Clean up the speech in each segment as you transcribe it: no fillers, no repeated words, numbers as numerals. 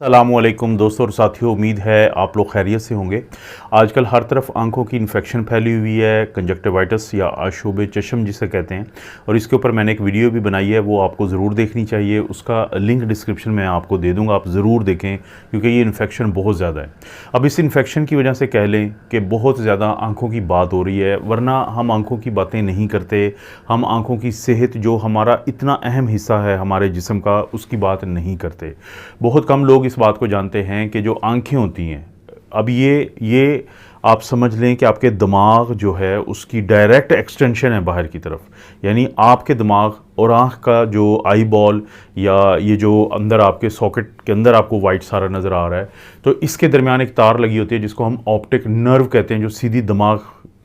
अस्सलामुअलैकुम दोस्तों और साथियों, उम्मीद है आप लोग खैरियत से होंगे। आजकल हर तरफ आंखों की इन्फेक्शन फैली हुई है, कंजक्टिवाइटिस या आशूब चश्म जिसे कहते हैं, और इसके ऊपर मैंने एक वीडियो भी बनाई है, वो आपको ज़रूर देखनी चाहिए। उसका लिंक डिस्क्रिप्शन में आपको दे दूंगा, आप ज़रूर देखें क्योंकि ये इन्फेक्शन बहुत ज़्यादा है। अब इस इन्फेक्शन की वजह से कह लें कि बहुत ज़्यादा आँखों की बात हो रही है, वरना हम आँखों की बातें नहीं करते। हम आँखों की सेहत जो हमारा इतना अहम हिस्सा है हमारे जिस्म का, उसकी बात नहीं करते। बहुत कम लोग इस बात को जानते हैं कि जो आंखें होती हैं, अब ये आप समझ लें कि आपके दिमाग जो है उसकी डायरेक्ट एक्सटेंशन है बाहर की तरफ। यानी आपके दिमाग और आँख का जो आई बॉल या ये जो अंदर आपके सॉकेट के अंदर आपको वाइट सारा नज़र आ रहा है, तो इसके दरमियान एक तार लगी होती है जिसको हम ऑप्टिक नर्व कहते हैं, जो सीधी दिमाग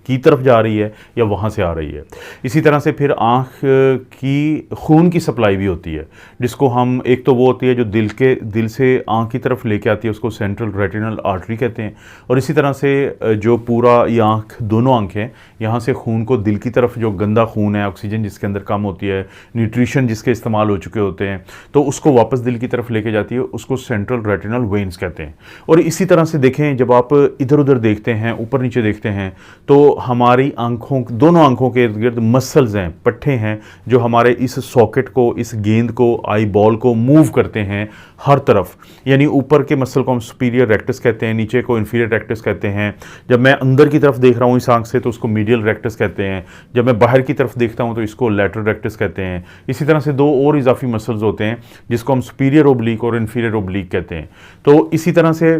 की तरफ जा रही है या वहाँ से आ रही है। इसी तरह से फिर आँख की खून की सप्लाई भी होती है, जिसको हम, एक तो वो होती है जो दिल से आँख की तरफ लेके आती है, उसको सेंट्रल रेटिनल आर्टरी कहते हैं। और इसी तरह से जो पूरा ये आँख, दोनों आँखें, यहाँ से खून को दिल की तरफ, जो गंदा खून है, ऑक्सीजन जिसके अंदर कम होती है, न्यूट्रिशन जिसके इस्तेमाल हो चुके होते हैं, तो उसको वापस दिल की तरफ लेके जाती है, उसको सेंट्रल रेटिनल वेन्स कहते हैं। और इसी तरह से देखें, जब आप इधर उधर देखते हैं, ऊपर नीचे देखते हैं, तो हमारी आंखों, दोनों आंखों के इर्द गिर्द मसल्स हैं, पट्टे हैं, जो हमारे इस सॉकेट को, इस गेंद को, आई बॉल को मूव करते हैं हर तरफ। यानी ऊपर के मसल को हम सुपीरियर रेक्टस कहते हैं, नीचे को इन्फीरियर रेक्टस कहते हैं। जब मैं अंदर की तरफ देख रहा हूँ इस आंख से, तो उसको मीडियल रेक्टस कहते हैं। जब मैं बाहर की तरफ देखता हूँ तो इसको लैटरल रेक्टस कहते हैं। इसी तरह से दो और इजाफी मसल्स होते हैं जिसको हम सुपीरियर ओब्लिक और इन्फीरियर ओब्लिक कहते हैं। तो इसी तरह से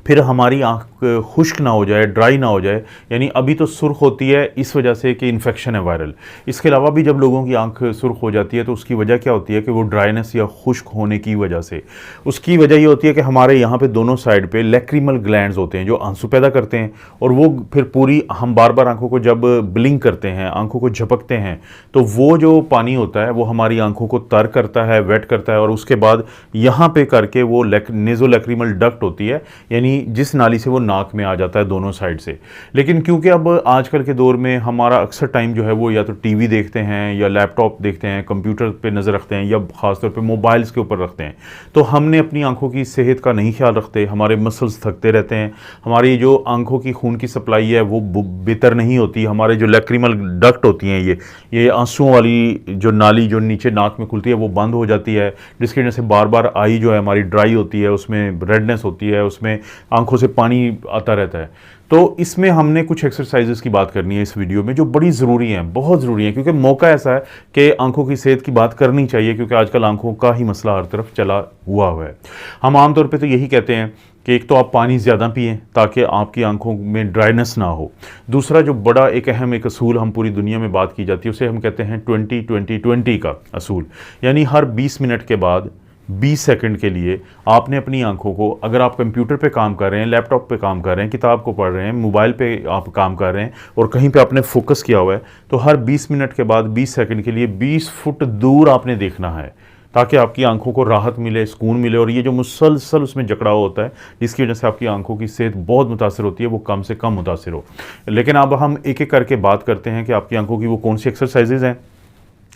फिर हमारी आँख खुश्क ना हो जाए, ड्राई ना हो जाए। यानी अभी तो सुर्ख होती है इस वजह से कि इन्फेक्शन है वायरल। इसके अलावा भी जब लोगों की आँख सुर्ख हो जाती है तो उसकी वजह क्या होती है कि वो ड्राइनेस या खुश्क होने की वजह से, उसकी वजह ये होती है कि हमारे यहाँ पे दोनों साइड पे लैक्रिमल ग्लैंड्स होते हैं जो आंसू पैदा करते हैं। और वो फिर पूरी, हम बार बार आँखों को जब ब्लिंक करते हैं, आँखों को झपकते हैं, तो वो जो पानी होता है वो हमारी आँखों को तर करता है, वेट करता है, और उसके बाद यहाँ पे करके वो नेज़ोलैक्रिमल डक्ट होती है, यानी जिस नाली से वो नाक में आ जाता है दोनों साइड से। लेकिन क्योंकि अब आजकल के दौर में हमारा अक्सर टाइम जो है वो या तो टीवी देखते हैं या लैपटॉप देखते हैं, कंप्यूटर पे नज़र रखते हैं या ख़ासतौर पे मोबाइल्स के ऊपर रखते हैं, तो हमने अपनी आंखों की सेहत का नहीं ख्याल रखते। हमारे मसल्स थकते रहते हैं, हमारी जो आंखों की खून की सप्लाई है वो बेहतर नहीं होती, हमारे जो लैक्रिमल डक्ट होती हैं, ये आंसुओं वाली जो नाली जो नीचे नाक में खुलती है वो बंद हो जाती है, जिसकी वजह से बार बार आई जो है हमारी ड्राई होती है, उसमें रेडनेस होती है, उसमें आंखों से पानी आता रहता है। तो इसमें हमने कुछ एक्सरसाइजेस की बात करनी है इस वीडियो में, जो बड़ी ज़रूरी हैं, बहुत ज़रूरी हैं, क्योंकि मौका ऐसा है कि आंखों की सेहत की बात करनी चाहिए, क्योंकि आजकल आंखों का ही मसला हर तरफ चला हुआ है। हम आमतौर पे तो यही कहते हैं कि एक तो आप पानी ज़्यादा पिएं ताकि आपकी आंखों में ड्राइनेस ना हो। दूसरा जो बड़ा एक अहम एक असूल हम पूरी दुनिया में बात की जाती है, उसे हम कहते हैं 20-20-20 का असूल। यानी हर 20 मिनट के बाद 20 सेकंड के लिए आपने अपनी आंखों को, अगर आप कंप्यूटर पे काम कर रहे हैं, लैपटॉप पे काम कर रहे हैं, किताब को पढ़ रहे हैं, मोबाइल पे आप काम कर रहे हैं और कहीं पे आपने फोकस किया हुआ है, तो हर 20 मिनट के बाद 20 सेकंड के लिए 20 फुट दूर आपने देखना है, ताकि आपकी आंखों को राहत मिले, सुकून मिले। और ये जो मुसलसल उसमें जकड़ाव होता है, जिसकी वजह से आपकी आंखों की सेहत बहुत मुतासर होती है, वो कम से कम मुतासर हो। लेकिन अब हम एक एक करके बात करते हैं कि आपकी आंखों की वो कौन सी एक्सरसाइजेज हैं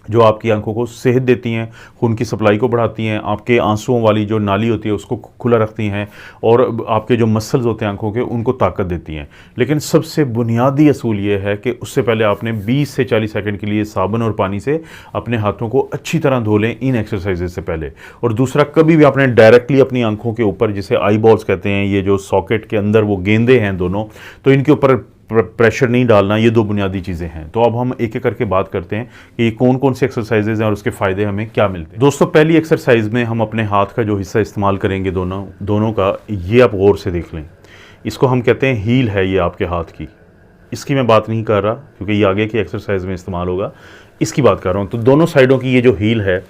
जो आपकी आंखों को सेहत देती हैं, खून की सप्लाई को बढ़ाती हैं, आपके आंसुओं वाली जो नाली होती है उसको खुला रखती हैं, और आपके जो मसल्स होते हैं आंखों के, उनको ताकत देती हैं। लेकिन सबसे बुनियादी असूल ये है कि उससे पहले आपने 20 से 40 सेकंड के लिए साबुन और पानी से अपने हाथों को अच्छी तरह धो लें इन एक्सरसाइजेज से पहले। और दूसरा, कभी भी आपने डायरेक्टली अपनी आंखों के ऊपर, जिसे आई बॉल्स कहते हैं, ये जो सॉकेट के अंदर वो गेंदे हैं दोनों, तो इनके ऊपर प्रेशर नहीं डालना। ये दो बुनियादी चीज़ें हैं। तो अब हम एक एक करके बात करते हैं कि ये कौन कौन सी एक्सरसाइजेज हैं और उसके फ़ायदे हमें क्या मिलते हैं। दोस्तों, पहली एक्सरसाइज में हम अपने हाथ का जो हिस्सा इस्तेमाल करेंगे, दोनों का, ये आप गौर से देख लें। इसको हम कहते हैं हील है, ये आपके हाथ की। इसकी मैं बात नहीं कर रहा क्योंकि ये आगे की एक्सरसाइज में इस्तेमाल होगा, इसकी बात कर रहा हूँ। तो दोनों साइडों की ये जो हील है,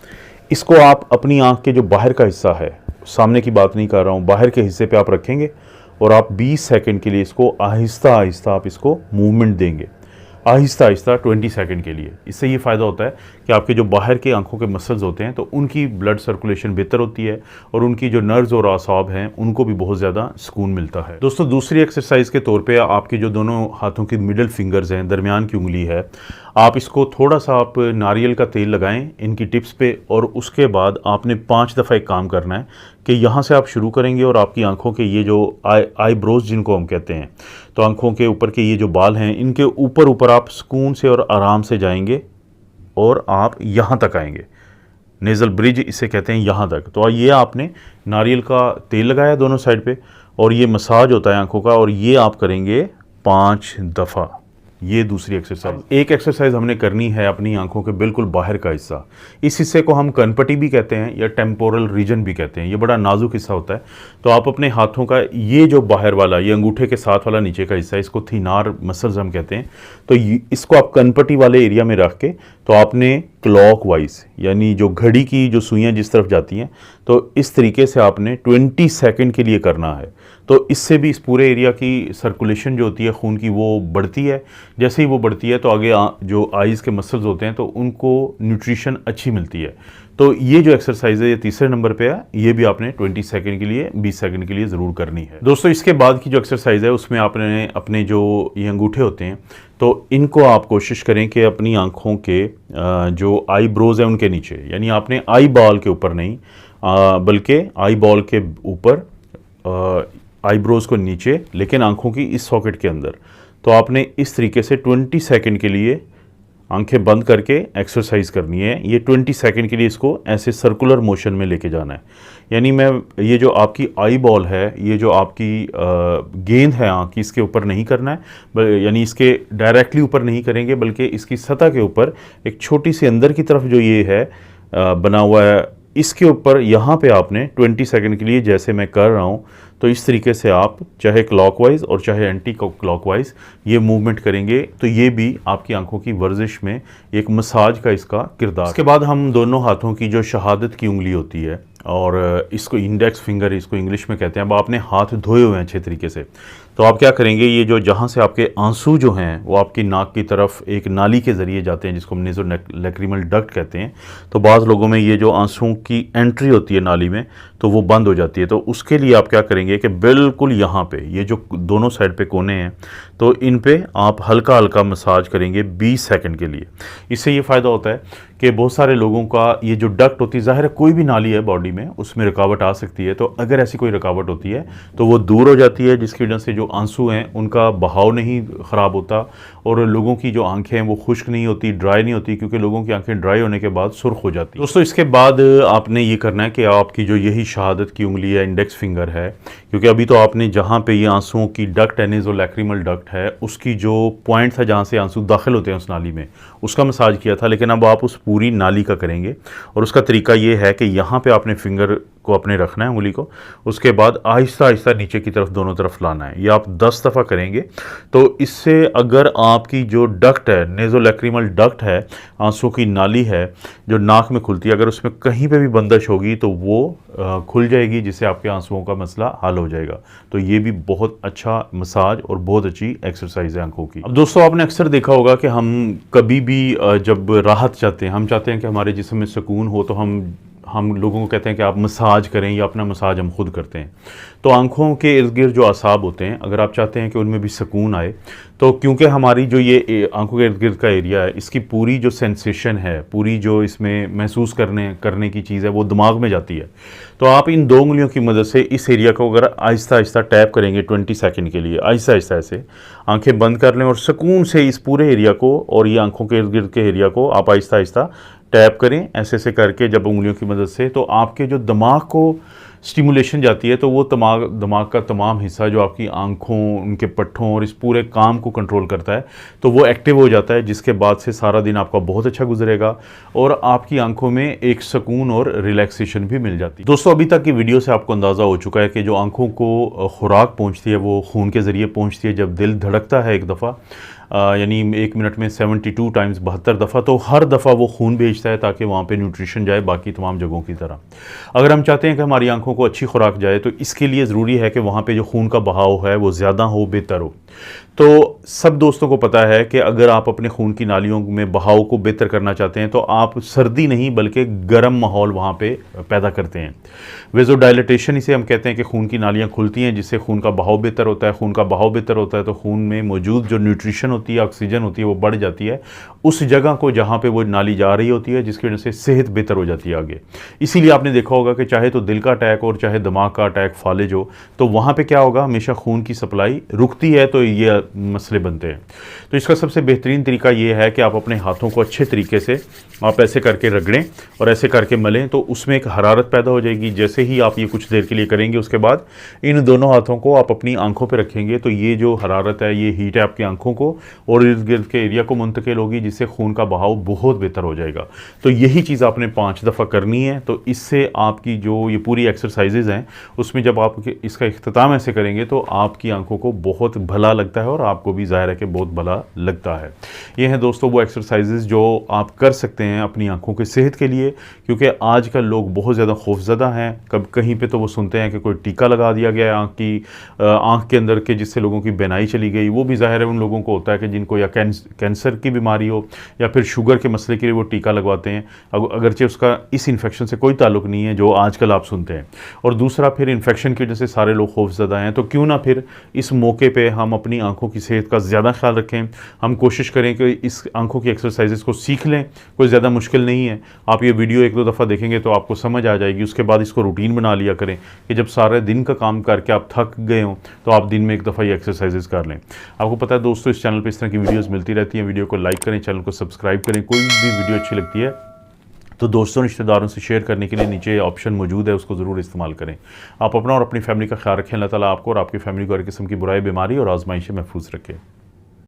इसको आप अपनी आँख के जो बाहर का हिस्सा है, सामने की बात नहीं कर रहा हूँ, बाहर के हिस्से पर आप रखेंगे और आप 20 सेकंड के लिए इसको आहिस्ता आहिस्ता आप इसको मूवमेंट देंगे। आहिस्ता आहिस्ता 20 सेकंड के लिए। इससे ये फ़ायदा होता है कि आपके जो बाहर के आंखों के मसल्स होते हैं तो उनकी ब्लड सर्कुलेशन बेहतर होती है और उनकी जो नर्व्स और आसाब हैं उनको भी बहुत ज़्यादा सुकून मिलता है। दोस्तों, दूसरी एक्सरसाइज के तौर पे आपके जो दोनों हाथों की मिडल फिंगर्स हैं, दरमियान की उंगली है, आप इसको थोड़ा सा आप नारियल का तेल लगाएं इनकी टिप्स पे और उसके बाद आपने 5 दफ़ा एक काम करना है कि यहाँ से आप शुरू करेंगे और आपकी आंखों के ये जो आईब्रोज जिनको हम कहते हैं, तो आंखों के ऊपर के ये जो बाल हैं इनके ऊपर ऊपर आप सुकून से और आराम से जाएंगे और आप यहाँ तक आएंगे। नेज़ल ब्रिज इसे कहते हैं, यहाँ तक। तो ये आपने नारियल का तेल लगाया दोनों साइड पे और ये मसाज होता है आंखों का, और ये आप करेंगे 5 दफ़ा। ये दूसरी एक्सरसाइज। एक एक्सरसाइज हमने करनी है अपनी आंखों के बिल्कुल बाहर का हिस्सा। इस हिस्से को हम कनपट्टी भी कहते हैं या टेम्पोरल रीजन भी कहते हैं। ये बड़ा नाजुक हिस्सा होता है। तो आप अपने हाथों का ये जो बाहर वाला, ये अंगूठे के साथ वाला नीचे का हिस्सा है, इसको थीनार मसल्स हम कहते हैं। तो इसको आप कनपट्टी वाले एरिया में रख के तो आपने क्लॉकवाइज, यानी जो घड़ी की जो सुइयाँ जिस तरफ जाती हैं, तो इस तरीके से आपने 20 सेकंड के लिए करना है। तो इससे भी इस पूरे एरिया की सर्कुलेशन जो होती है खून की वो बढ़ती है। जैसे ही वो बढ़ती है तो आगे जो आइज़ के मसल्स होते हैं तो उनको न्यूट्रिशन अच्छी मिलती है। तो ये जो एक्सरसाइज है ये तीसरे नंबर पे है। ये भी आपने 20 सेकंड के लिए, 20 सेकंड के लिए ज़रूर करनी है। दोस्तों, इसके बाद की जो एक्सरसाइज है उसमें आपने अपने जो ये अंगूठे होते हैं तो इनको आप कोशिश करें कि अपनी आंखों के जो आईब्रोज हैं उनके नीचे, यानी आपने आई बॉल के ऊपर नहीं बल्कि आई बॉल के ऊपर, आईब्रोज को नीचे, लेकिन आंखों की इस सॉकेट के अंदर। तो आपने इस तरीके से 20 सेकंड के लिए आंखें बंद करके एक्सरसाइज करनी है। ये 20 सेकंड के लिए इसको ऐसे सर्कुलर मोशन में लेके जाना है। यानी ये जो आपकी आई बॉल है, ये जो आपकी गेंद है आँख की, इसके ऊपर नहीं करना है, यानी इसके डायरेक्टली ऊपर नहीं करेंगे बल्कि इसकी सतह के ऊपर एक छोटी सी अंदर की तरफ जो ये है बना हुआ है, इसके ऊपर यहाँ पे आपने 20 सेकंड के लिए, जैसे मैं कर रहा हूँ, तो इस तरीके से आप चाहे क्लॉकवाइज और चाहे एंटी क्लॉकवाइज ये मूवमेंट करेंगे। तो ये भी आपकी आंखों की वर्जिश में एक मसाज का इसका किरदार। इसके बाद हम दोनों हाथों की जो शहादत की उंगली होती है और इसको इंडेक्स फिंगर इसको इंग्लिश में कहते हैं। अब आपने हाथ धोए हुए हैं अच्छे तरीके से, तो आप क्या करेंगे, ये जो जहाँ से आपके आंसू जो हैं वो आपकी नाक की तरफ एक नाली के ज़रिए जाते हैं जिसको हम नेज़ोलैक्रिमल डक्ट कहते हैं। तो बाज़ लोगों में ये जो आंसुओं की एंट्री होती है नाली में तो वो बंद हो जाती है। तो उसके लिए आप क्या करेंगे कि बिल्कुल यहाँ पे ये जो दोनों साइड पे कोने हैं तो इन पे आप हल्का हल्का मसाज करेंगे 20 सेकंड के लिए। इससे ये फ़ायदा होता है कि बहुत सारे लोगों का ये जो डक्ट होती है, ज़ाहिर है कोई भी नाली है बॉडी में उसमें रुकावट आ सकती है, तो अगर ऐसी कोई रुकावट होती है तो वो दूर हो जाती है, जिसकी वजह से जो आंसू हैं उनका बहाव नहीं ख़राब होता और लोगों की जो आंखें हैं वो खुश्क नहीं होती, ड्राई नहीं होती, क्योंकि लोगों की आंखें ड्राई होने के बाद सुर्ख हो जाती है। दोस्तों, इसके बाद आपने ये करना है कि आपकी जो यही शहादत की उंगली है, इंडेक्स फिंगर है, क्योंकि अभी तो आपने जहाँ पे ये आंसुओं की डक्ट है, नेज़ोलैक्रिमल डक्ट है, उसकी जो पॉइंट था जहाँ से आंसू दाखिल होते हैं उस नाली में, उसका मसाज किया था, लेकिन अब आप उस पूरी नाली का करेंगे। और उसका तरीका ये है कि यहाँ पे आपने फिंगर को अपने रखना है, उंगली को, उसके बाद आहिस्ता आहिस्ता नीचे की तरफ दोनों तरफ लाना है। ये आप 10 दफ़ा करेंगे। तो इससे अगर आपकी जो डक्ट है, नेज़ोलैक्रिमल डक्ट है, आंसू की नाली है जो नाक में खुलती है, अगर उसमें कहीं पे भी बंदिश होगी तो वो खुल जाएगी, जिससे आपके आंसुओं का मसला हल हो जाएगा। तो ये भी बहुत अच्छा मसाज और बहुत अच्छी एक्सरसाइज है आंखों की। अब दोस्तों, आपने अक्सर देखा होगा कि हम कभी भी जब राहत चाहते हैं, हम चाहते हैं कि हमारे जिस्म में सुकून हो, तो हम लोगों को कहते हैं कि आप मसाज करें या अपना मसाज हम खुद करते हैं। तो आंखों के इर्द गिर्द जो आसाब होते हैं, अगर आप चाहते हैं कि उनमें भी सुकून आए, तो क्योंकि हमारी जो ये आंखों के इर्द गिर्द का एरिया है, इसकी पूरी जो सेंसेशन है, पूरी जो इसमें महसूस करने की चीज़ है, वो दिमाग में जाती है। तो आप इन 2 उंगलियों की मदद से इस एरिया को अगर आहिस्ता आहिस्ता टैप करेंगे 20 सेकंड के लिए, आहिस्ता आहिस्ता ऐसे आंखें बंद कर लें और सुकून से इस पूरे एरिया को और ये आंखों के इर्द गिर्द के एरिया को आप आहिस्ता आहिस्ता टैप करें ऐसे ऐसे करके जब उंगलियों की मदद से, तो आपके जो दिमाग को स्टिमुलेशन जाती है, तो वो दिमाग का तमाम हिस्सा जो आपकी आंखों, उनके पट्ठों और इस पूरे काम को कंट्रोल करता है, तो वो एक्टिव हो जाता है, जिसके बाद से सारा दिन आपका बहुत अच्छा गुजरेगा और आपकी आंखों में एक सुकून और रिलैक्सेशन भी मिल जाती है। दोस्तों, अभी तक की वीडियो से आपको अंदाज़ा हो चुका है कि जो आंखों को खुराक पहुँचती है वो खून के ज़रिए पहुँचती है। जब दिल धड़कता है एक दफ़ा, यानी 1 मिनट में 72 टाइम्स 72 दफ़ा, तो हर दफ़ा वो खून भेजता है ताकि वहाँ पे न्यूट्रिशन जाए बाकी तमाम जगहों की तरह। अगर हम चाहते हैं कि हमारी आंखों को अच्छी खुराक जाए, तो इसके लिए ज़रूरी है कि वहाँ पे जो खून का बहाव है वो ज़्यादा हो, बेहतर हो। तो सब दोस्तों को पता है कि अगर आप अपने खून की नालियों में बहाव को बेहतर करना चाहते हैं तो आप सर्दी नहीं बल्कि गर्म माहौल वहाँ पे पैदा करते हैं। वेज़ोडाइलेटेशन इसे हम कहते हैं कि खून की नालियाँ खुलती हैं जिससे खून का बहाव बेहतर होता है। खून का बहाव बेहतर होता है तो खून में मौजूद जो न्यूट्रिशन होती है, ऑक्सीजन होती है, वो बढ़ जाती है उस जगह को जहाँ पे वो नाली जा रही होती है, जिसकी वजह से सेहत बेहतर हो जाती है आगे। इसीलिए आपने देखा होगा कि चाहे तो दिल का अटैक और चाहे दिमाग का अटैक फालिज हो, तो वहाँ पे क्या होगा, हमेशा खून की सप्लाई रुकती है, तो ये मसले बनते हैं। तो इसका सबसे बेहतरीन तरीका ये है कि आप अपने हाथों को अच्छे तरीके से आप ऐसे करके रगड़ें और ऐसे करके मलें, तो उसमें एक हरारत पैदा हो जाएगी। जैसे ही आप ये कुछ देर के लिए करेंगे, उसके बाद इन दोनों हाथों को आप अपनी आंखों पे रखेंगे, तो ये जो हरारत है, ये हीट है आपकी आंखों को और इर्द गिर्द के एरिया को मुंतकिल होगी, जिससे खून का बहाव बहुत बेहतर हो जाएगा। तो यही चीज़ आपने 5 दफ़ा करनी है। तो इससे आपकी जो ये पूरी एक्सरसाइजेज़ हैं, उसमें जब आप इसका इख्तिताम ऐसे करेंगे तो आपकी आंखों को बहुत भला लगता है और आपको भी ज़ाहिर है कि बहुत भला लगता है। ये हैं दोस्तों वो एक्सरसाइजेज़ जो आप कर सकते हैं अपनी आंखों की सेहत के लिए, क्योंकि आजकल लोग बहुत ज़्यादा खौफज़दा हैं। कब कहीं पे तो वो सुनते हैं कि कोई टीका लगा दिया गया है आँख के अंदर के, जिससे लोगों की बीनाई चली गई। वो भी ज़ाहिर है उन लोगों को होता है कि जिनको या कैंसर की बीमारी हो या फिर शुगर के मसले के लिए वो टीका लगवाते हैं, अगरचे उसका इस इन्फेक्शन से कोई ताल्लुक नहीं है जो आजकल आप सुनते हैं। और दूसरा, फिर इन्फेक्शन की वजह से सारे लोग खौफज़दा हैं। तो क्यों ना फिर इस मौके पे हम अपनी आंखों की सेहत का ज़्यादा ख्याल रखें। हम कोशिश करें कि इस आंखों की एक्सरसाइजेज़ को सीख लें, कोई ज़्यादा मुश्किल नहीं है। आप ये वीडियो 1-2 दफ़ा देखेंगे तो आपको समझ आ जाएगी। उसके बाद इसको रूटीन बना लिया करें कि जब सारे दिन का काम करके आप थक गए हों तो आप दिन में 1 दफ़ा ये एक्सरसाइजेज़ कर लें। आपको पता है दोस्तों, इस चैनल पर इस तरह की वीडियोज़ मिलती रहती हैं। वीडियो को लाइक करें, चैनल को सब्सक्राइब करें। कोई भी वीडियो अच्छी लगती है तो दोस्तों रिश्तेदारों से शेयर करने के लिए नीचे ऑप्शन मौजूद है, उसको ज़रूर इस्तेमाल करें। आप अपना और अपनी फैमिली का ख्याल रखें। अल्लाह ताला आपको और आपकी फैमिली को हर किस्म की बुराई, बीमारी और आजमाइश से महफूज रखें।